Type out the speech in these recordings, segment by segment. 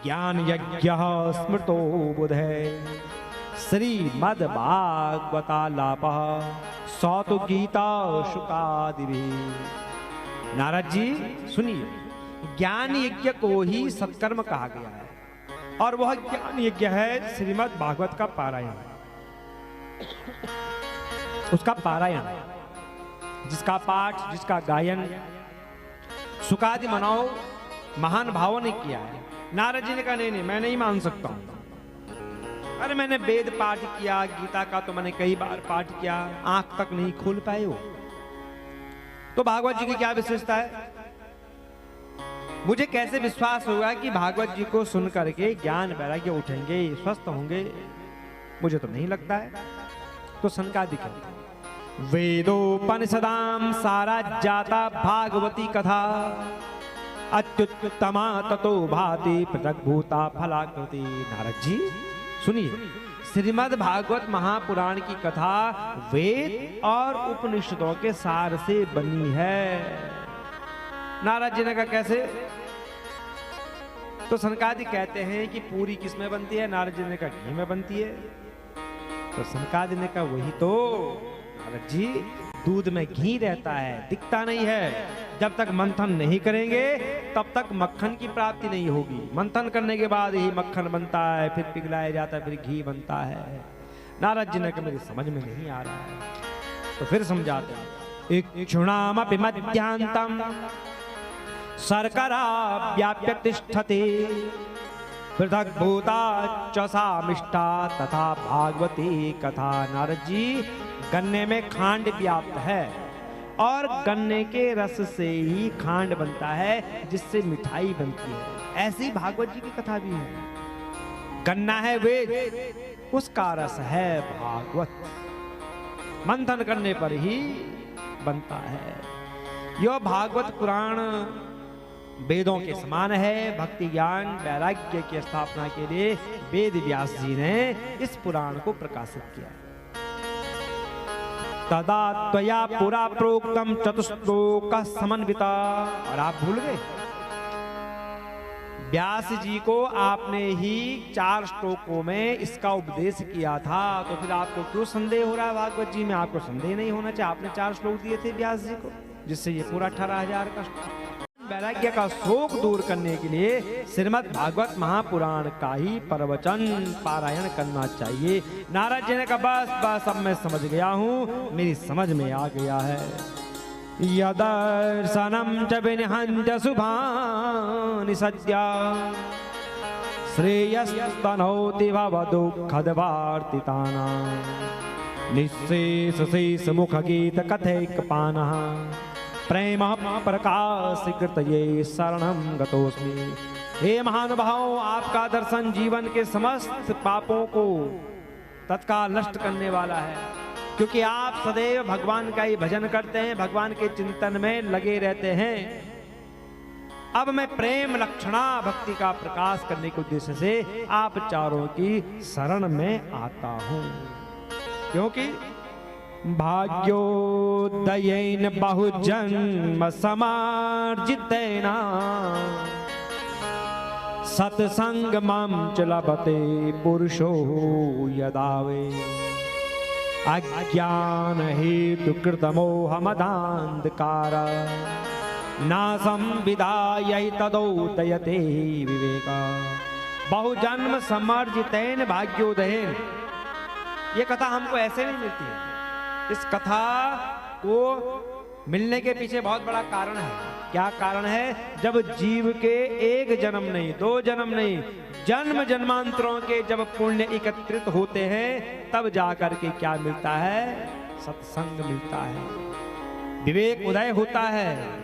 ज्ञान यज्ञ स्मृतो बुधे श्रीमद्भागवतालाप सौतु गीता शुकादिभि। नारद जी सुनिए, ज्ञान यज्ञ को ही सत्कर्म कहा गया है और वह ज्ञान यज्ञ है श्रीमद् भागवत का पारायण, उसका पारायण, जिसका पाठ, जिसका गायन सुकादि मनाओ महान भावों ने किया है। नारद जी ने कहा नहीं, मैं नहीं मान सकता हूं। अरे मैंने वेद पाठ किया, गीता का तो मैंने कई बार पाठ किया, आंख तक नहीं खोल पाए हो। तो भागवत जी की क्या विशेषता है? मुझे कैसे विश्वास होगा कि भागवत जी को सुन करके ज्ञान वैराग्य उठेंगे, स्वस्थ होंगे? मुझे तो नहीं लगता है। तो सनकादिक वेदोपनिषदाम सारा जाता भागवती कथा अत्युत्तमा ततो भाति पृथक भूता फलाकृति। नारद जी सुनिए, श्रीमद् भागवत महापुराण की कथा वेद और उपनिषदों के सार से बनी है। नारद जी ने कहा कैसे? तो सनकादिक कहते हैं कि पूरी किस में बनती है? नारद जी ने कहा घी में बनती है। तो सनकादिक ने कहा वही तो नारद जी, दूध में घी रहता है, दिखता नहीं है। जब तक मंथन नहीं करेंगे तब तक मक्खन की प्राप्ति नहीं होगी। मंथन करने के बाद ही मक्खन बनता है, फिर पिघलाया जाता है, फिर घी बनता है। नारद जी ने कहा मेरी समझ में नहीं आ रहा है। तो फिर समझाते हैं, इक्षुणामपि मध्यांतम शर्करा व्याप्य तिष्ठति पृथक भूता च सामिष्टा तथा भागवती कथा। नारद जी, गन्ने में खांड व्याप्त है और गन्ने के रस से ही खांड बनता है, जिससे मिठाई बनती है। ऐसी भागवत जी की कथा भी है। गन्ना है वेद, उसका रस है भागवत, मंथन करने पर ही बनता है। यह भागवत पुराण वेदों के समान है। भक्ति ज्ञान वैराग्य की स्थापना के लिए वेद व्यास जी ने इस पुराण को प्रकाशित किया। तदा त्वया पुरा प्रोक्तम चतुश्लोक समन्विता। और आप भूल गए, व्यास जी को आपने ही 4 श्लोकों में इसका उपदेश किया था। तो फिर आपको क्यों संदेह हो रहा है भागवत जी में? आपको संदेह नहीं होना चाहिए। आपने 4 श्लोक दिए थे व्यास जी को, जिससे ये पूरा 18,000 का वैराग्य का शोक दूर करने के लिए श्रीमद् भागवत महापुराण का ही प्रवचन पारायण करना चाहिए। नारद जी ने कहा बस अब मैं समझ गया हूँ, मेरी समझ में आ गया है। यदर्शनम च विनिहन्त शुभानि सद्या श्रेयस्तनोति भवदुःखदवार्तितानां निःशेष शेष मुख गीत कथैकपानः प्रेम प्रकाशिकृत ये शरणम गतोस्मि। हे महानुभाव, आपका दर्शन जीवन के समस्त पापों को तत्काल नष्ट करने वाला है, क्योंकि आप सदैव भगवान का ही भजन करते हैं, भगवान के चिंतन में लगे रहते हैं। अब मैं प्रेम लक्षणा भक्ति का प्रकाश करने के उद्देश्य से आप चारों की शरण में आता हूं, क्योंकि भाग्योदयेन बहुजन्म समार्जितेन सत्संगमं च लभते पुरुषो यदा वे अज्ञान हेतु कृतमोहमदान्धकार नासं विदाय तदोदयते विवेका। बहुजन्म समर्जितेन भाग्योदयेन, ये कथा हमको ऐसे नहीं मिलती है। इस कथा को मिलने के पीछे बहुत बड़ा कारण है। क्या कारण है? जब जीव के 1 जन्म नहीं, 2 जन्म नहीं, जन्म जन्मांतरों के जब पुण्य एकत्रित होते हैं, तब जाकर के क्या मिलता है? सत्संग मिलता है, विवेक उदय होता है।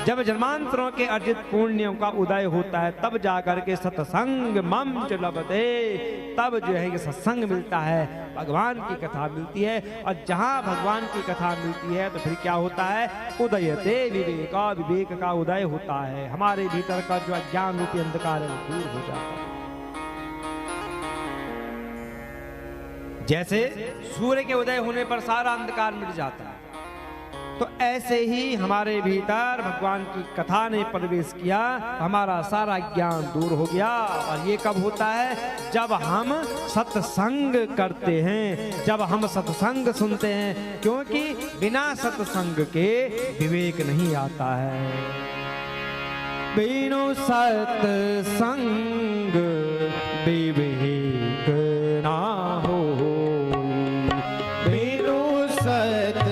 जब जन्मांतरों के अर्जित पुण्यों का उदय होता है, तब जाकर के सत्संग मम च लभते, तब जो है कि सत्संग मिलता है, भगवान की कथा मिलती है। और जहां भगवान की कथा मिलती है तो फिर क्या होता है? उदयते विवेका, विवेक का उदय होता है। हमारे भीतर का जो अज्ञान रूपी अंधकार है वो दूर हो जाता है। जैसे सूर्य के उदय होने पर सारा अंधकार मिट जाता है, तो ऐसे ही हमारे भीतर भगवान की कथा ने प्रवेश किया, हमारा सारा ज्ञान दूर हो गया। और ये कब होता है? जब हम सत्संग करते हैं, जब हम सत्संग सुनते हैं, क्योंकि बिना सत्संग के विवेक नहीं आता है। बिनु सत्संग विवेक ना हो, बिनु सत्संग